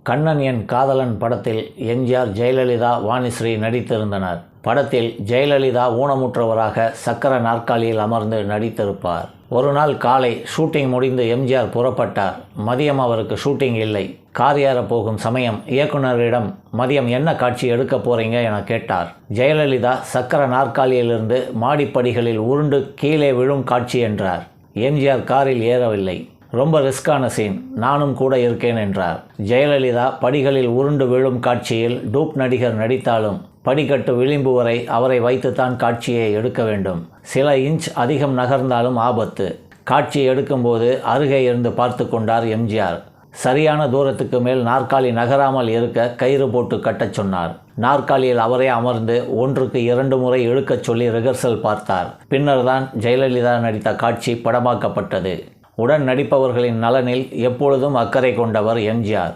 கண்ணன் என் காதலன் படத்தில் எம்ஜிஆர், ஜெயலலிதா, வாணிஸ்ரீ நடித்திருந்தனர். படத்தில் ஜெயலலிதா ஊனமுற்றவராக சக்கர நாற்காலியில் அமர்ந்து நடித்திருப்பார். ஒரு நாள் காலை ஷூட்டிங் முடிந்து எம்ஜிஆர் புறப்பட்டார். மதியம் அவருக்கு ஷூட்டிங் இல்லை. கார் ஏற போகும் சமயம் இயக்குநரிடம் மதியம் என்ன காட்சி எடுக்க போறீங்க என கேட்டார். ஜெயலலிதா சக்கர நாற்காலியிலிருந்து மாடிப்படிகளில் உருண்டு கீழே விழும் காட்சி என்றார். எம்ஜிஆர் காரில் ஏறவில்லை. ரொம்ப ரிஸ்கான சீன், நானும் கூட இருக்கேன் என்றார். ஜெயலலிதா படிகளில் உருண்டு விழும் காட்சியில் டூப் நடிகர் நடித்தாலும் படிக்கட்டு விளிம்பு வரை அவரை வைத்துத்தான் காட்சியை எடுக்க வேண்டும். சில இன்ச் அதிகம் நகர்ந்தாலும் ஆபத்து. காட்சி எடுக்கும்போது அருகே இருந்து பார்த்து கொண்டார் எம்ஜிஆர். சரியான தூரத்துக்கு மேல் நாற்காலி நகராமல் இருக்க கயிறு போட்டு கட்டச் சொன்னார். நாற்காலியில் அவரே அமர்ந்து 1க்கு 2 முறை இழுக்கச் சொல்லி ரிஹர்சல் பார்த்தார். பின்னர் தான் ஜெயலலிதா நடித்த காட்சி படமாக்கப்பட்டது. உடன் நடிப்பவர்களின் நலனில் எப்பொழுதும் அக்கறை கொண்டவர் எம்ஜிஆர்.